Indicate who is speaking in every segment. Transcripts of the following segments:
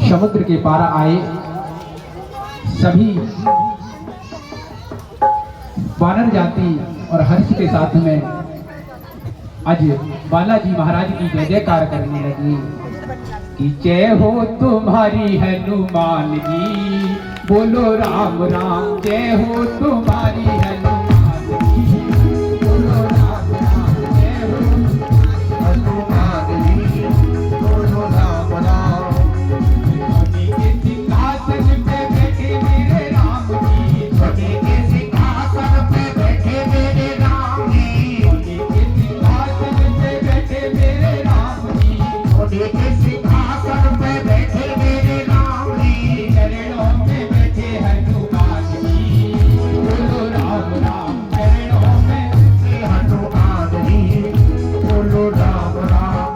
Speaker 1: समुद्र के पार आए सभी वानर जाति और हर्ष के साथ में आज बालाजी महाराज की जय जयकार करने लगी कि जय हो तुम्हारी हनुमान जी, बोलो राम राम। जय हो तुम्हारी हनुमान जी, बोलो राम राम। जय हो हनुमान जी, बोलो राम राम। धोनी के सिंहासन पे बैठे मेरे राम जी, धोनी के सिंहासन पे बैठे मेरे राम जी, धोनी के सिंहासन पे बैठे मेरे राम जी, धोनी के सिंहासन पे बैठे मेरे राम जी, चरणों में बैठे हनुमान जी, बोलो राम राम। चरणों में बैठे हनुमान जी, बोलो राम राम।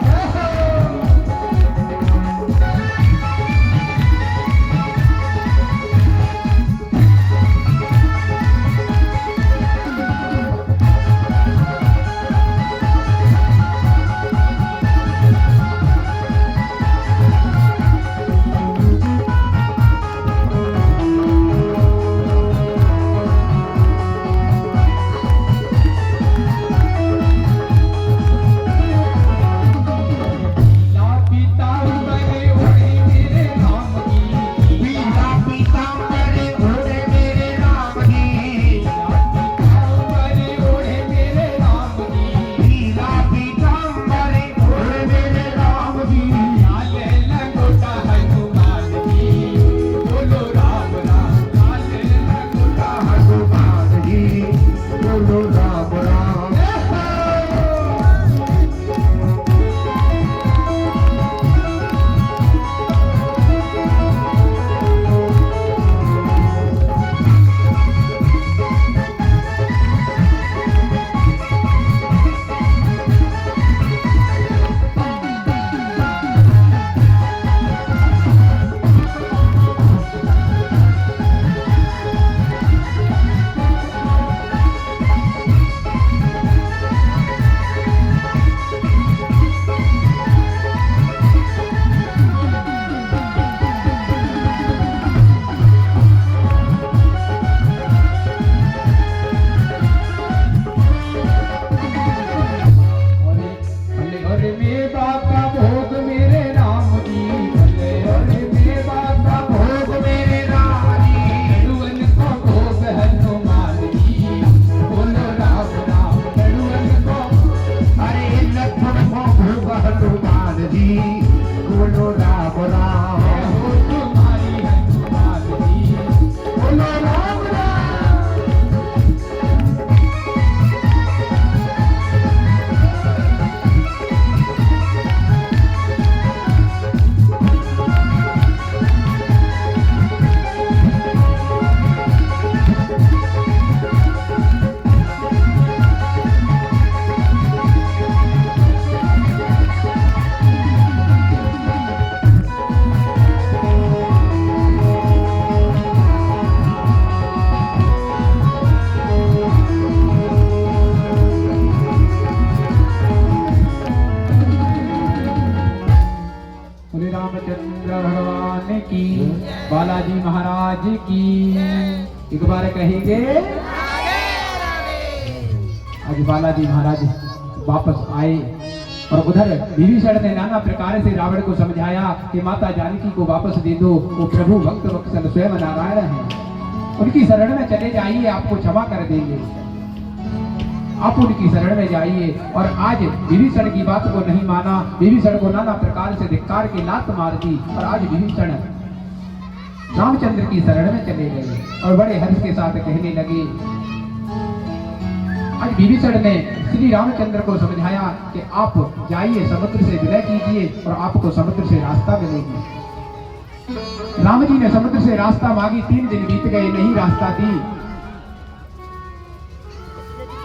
Speaker 1: रामचंद्र भगवान की, बालाजी महाराज की। एक बार कहेंगे आज बालाजी महाराज वापस आए और उधर विभीषण ने नाना प्रकार से रावण को समझाया कि माता जानकी को वापस दे दो, वो प्रभु भक्त वत्सल स्वयं नारायण हैं, उनकी शरण में चले जाइए, आपको क्षमा कर देंगे। आप उनकी शरण में जाइए। और आज विभीषण की बात को नहीं माना, विभीषण को नाना प्रकार से धिक्कार की लात मार दी और आज विभीषण रामचंद्र की शरण में चले गए और बड़े हर्ष के साथ कहने लगे। आज विभीषण ने श्री रामचंद्र को समझाया कि आप जाइए, समुद्र से विलय कीजिए और आपको समुद्र से रास्ता मिलेगी। राम जी ने समुद्र से रास्ता मांगी, 3 दिन बीत गए, नहीं रास्ता दी।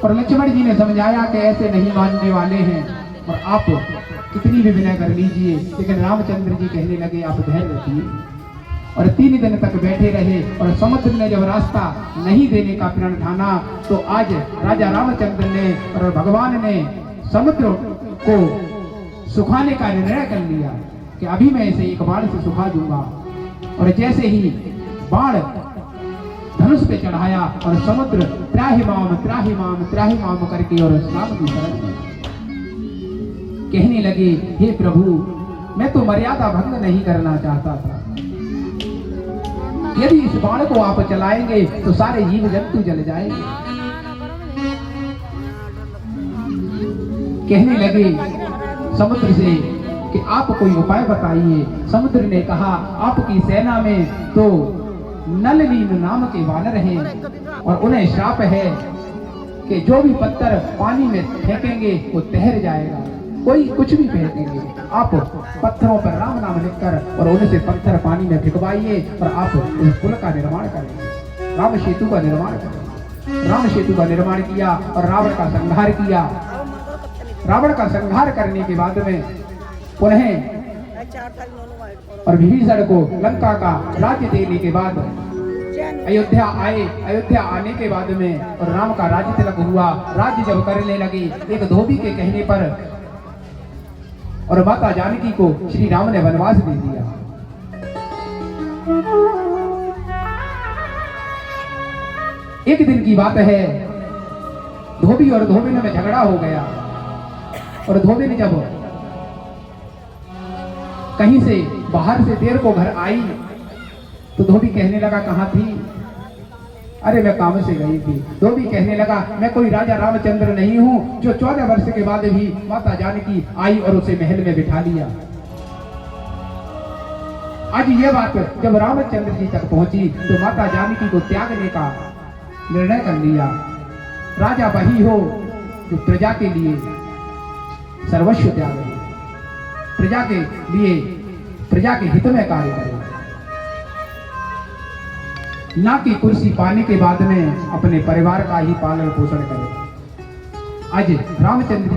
Speaker 1: और लक्ष्मण जी ने समझाया कि ऐसे नहीं मानने वाले हैं और आप कितनी भी विनय कर लीजिए, लेकिन रामचंद्र जी कहने लगे आप धैर्य रखिए। और 3 दिन तक बैठे रहे और समुद्र ने जब रास्ता नहीं देने का प्रण ठाना तो आज राजा रामचंद्र ने और भगवान ने समुद्र को सुखाने का निर्णय कर लिया कि अभी मैं इसे एक बार से सुखा दूंगा। और जैसे ही बाण धनुष पे चढ़ाया और समुद्र त्राहिमाम त्राहिमाम त्राहिमाम करके और राम की शरण में कहने लगे, हे प्रभु, मैं तो मर्यादा भंग नहीं करना चाहता था। यदि इस बाण को आप चलाएंगे तो सारे जीव जंतु जल जाएंगे। कहने लगे समुद्र से कि आप कोई उपाय बताइए। समुद्र ने कहा, आपकी सेना में तो नलनील नाम के वानर हैं और उन्हें श्राप है कि जो भी पत्थर पानी में फेंकेंगे वो तैर जाएगा। कोई कुछ भी फेंकेंगे, आप पत्थरों पर राम नाम लिखकर और उनसे पत्थर पानी में फेंकवाइए और आप उस पुल का निर्माण करें, राम सेतु का निर्माण करें। राम सेतु का निर्माण किया और रावण का संहार किया। रावण का संहार करने के बाद में पुनः और विभीषण को लंका का राज्य देने के बाद अयोध्या आए। अयोध्या आने के बाद में और राम का राज्य तिलक हुआ। राज्य जब करने लगे, एक धोबी के कहने पर और माता जानकी को श्री राम ने वनवास दे दिया। एक दिन की बात है, धोबी और धोबिन में झगड़ा हो गया और धोबिन जब कहीं से बाहर से देर को घर आई तो धोबी कहने लगा, कहाँ थी? अरे मैं काम से गई थी। धोबी कहने लगा, मैं कोई राजा रामचंद्र नहीं हूं जो 14 वर्ष के बाद भी माता जानकी आई और उसे महल में बिठा लिया। आज ये बात जब रामचंद्र जी तक पहुंची तो माता जानकी को त्यागने का निर्णय कर लिया। राजा वही हो जो प्रजा के लिए सर्वस्व त्याग दे, प्रजा के लिए, प्रजा के हित में कार्य करे, ना कि कुर्सी पाने के बाद में अपने परिवार का ही पालन पोषण करे। आज रामचंद्र